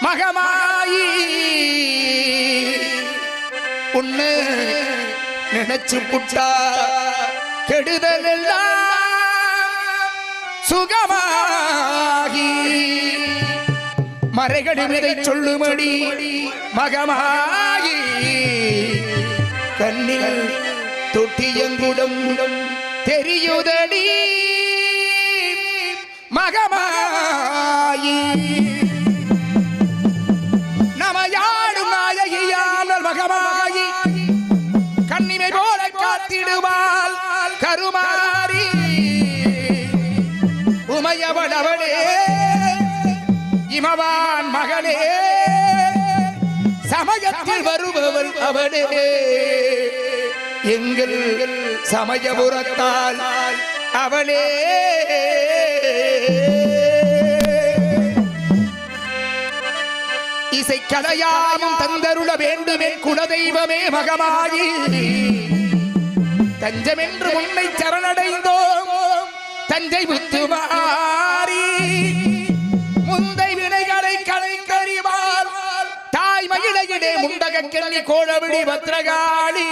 மகமாயி உன்னை நினைச்சு புட்டா கெடுதல் எல்லாம் சுகமாகி மறைகடிமிதை சொல்லுமடி மகமாயி கண்ணில் தொட்டியங்குடம் தெரியுதடி மகமாயி நமையாடும் நாயகியானல் மகமாயி கண்ணிமை போல காத்திடுவாள் கருமாரி உமையவளவளே இமவான் மகளே சமயத்தில் வருபவள் அவளே எங்கள் சமயபுரத்தால் அவளே இசைக்கலையாமும் தந்தருள வேண்டுமே குலதெய்வமே மகமாயி தஞ்சமென்று உன்னை சரணடைந்தோம் தஞ்சை முத்துமாரி முந்தை வினைகளை கலைக்கறிவாள் தாய் மகிழையிலே முண்டக கண்ணி கோழவிழி பத்ரகாளி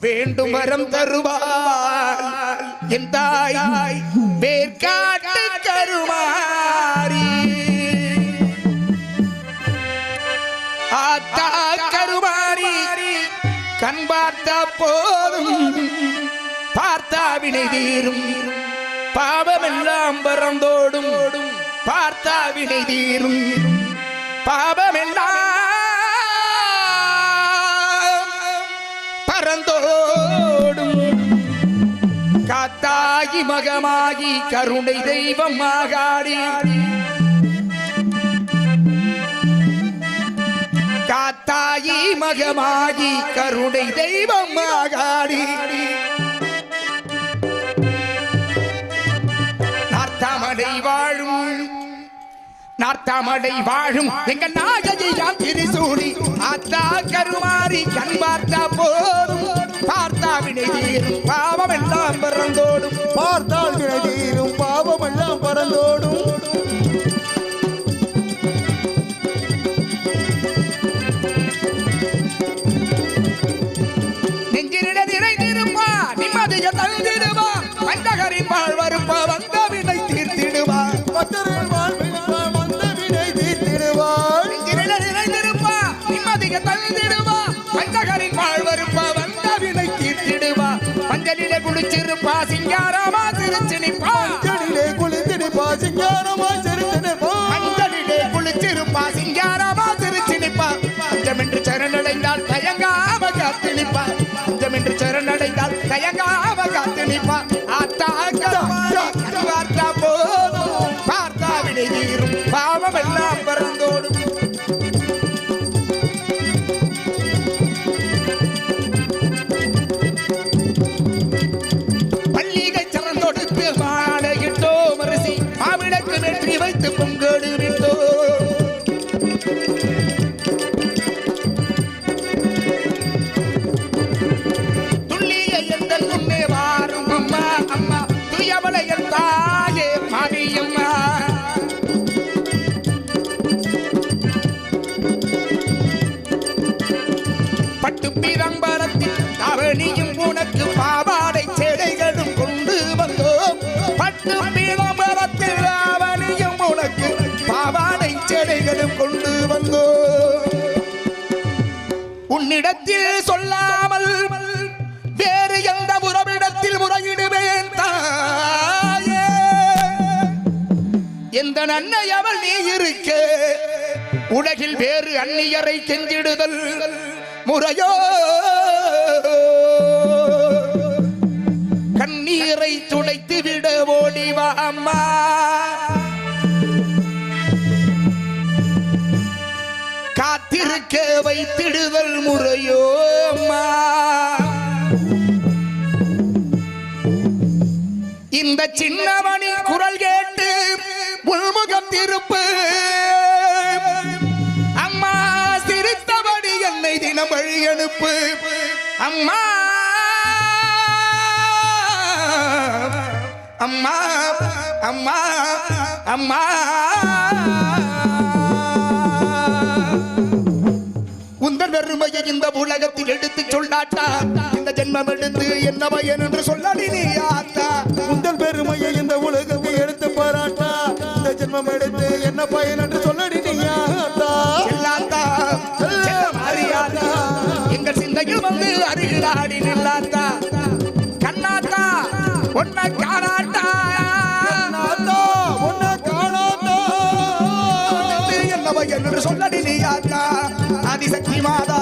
வேண்டும் வரம் தருவாள் என் தாய் வேர்காட்டு கருமாரி ஆத்தா கருமாரி கண் பார்த்தா போதும் பார்த்தா வினை தீரும் பாவமெல்லாம் பறந்தோடும் பார்த்தா வினை தீரும் பாவமெல்லாம் பறந்தோடும் காத்தாகி மகமாகி கருணை தெய்வம் ஆகாடி காத்தாயி மகமாகி கருணை தெய்வம் ஆகாடி நார்த்தாமடை வாழும் எங்க நாயகியாம் திரிசூடி ஆத்தா கருமாரி கண் பார்த்தா போதும் பார்த்தா வினை தீரும் பாவம் எல்லாம் பறந்தோடும் பார்த்தால் வினை தீரும் பாவம் எல்லாம் பறந்தோடும் நெஞ்சினிட நிறைந்திருப்பா நிம்மதிய தழுதிடுவா வந்தகரின் வாழ்வருப்பா வந்த வினை தீர்த்திடுவா பஞ்சலிலே குளிச்சிருப்பா சிங்காரமா சிரிச்சு நிப்பா பஞ்சலிலே குளிச்சிருப்பா சிங்காரமா சிரிச்சு நிப்பா பஞ்சலிலே குளிச்சிருப்பா சிங்காரமா சிரிச்சு நிப்பா பஞ்சமென்று சரணடைந்தால் தயங்காம காத்து நிப்பா பஞ்சமென்று சரணடைந்தால் தயங்காம காத்து நிப்பா ஆத்தா பார்த்தா போதும் பார்த்தா வினை தீரும் பாவம் எல்லாம் பறந்தோடும் வைத்து பொங்கடு விட்டோ துள்ளிய எந்த முன்னே வாரும் அம்மா அம்மா துயவளை தாயே மாரியம்மா பட்டு பீரம்பரத்தில் அவனியும் உனக்கு பாவாடை சேடைகளும் கொண்டு வந்தோம் பட்டு பீரம்பரத்தில் உனக்கு பாவாடை சேடைகளும் கொண்டு வந்தோ உன்னிடத்தில் சொல்லாமல் வேறு எந்த உறவிடத்தில் முறையிடுவேன் தாயே எந்த அன்னை அவள் நீ இருக்க உலகில் வேறு அந்நியரை கெஞ்சிடுதல் முறையோ கண்ணீரை துடைத்து விட ஓடிவா அம்மா காத்திருக்க வைத்திடுதல் முறையோ அம்மா இந்த சின்னமணி குரல் கேட்டு உள்முகம் திருப்பு அம்மா சிரித்தபடி என்னை தினம் வழி அனுப்பு அம்மா அம்மா அம்மா அம்மா பெருமையை இந்த உலகத்தில் எடுத்து சொல்லாட்டா இந்த ஜென்மம் எடுத்து என்ன பயன் என்று சொல்லடி நீ ஆத்தா உந்தன் பெருமையை இந்த உலகத்தை எடுத்து பாராட்டா இந்த ஜென்மம் எடுத்து என்ன பயன் என்று சொல்லடி நீயாத்தா எல்லாத்தா அறியாதா எங்கள் சிந்தையில் வந்து அருகிலாடி நில்லாத்தா கண்ணாத்தா ஒன்ன காணாட்டா நாத்தா உன்னை காணாதா என்ன பயன் என்று சொல்லடி நீ ஆத்தா ஆதிசக்தி மாதா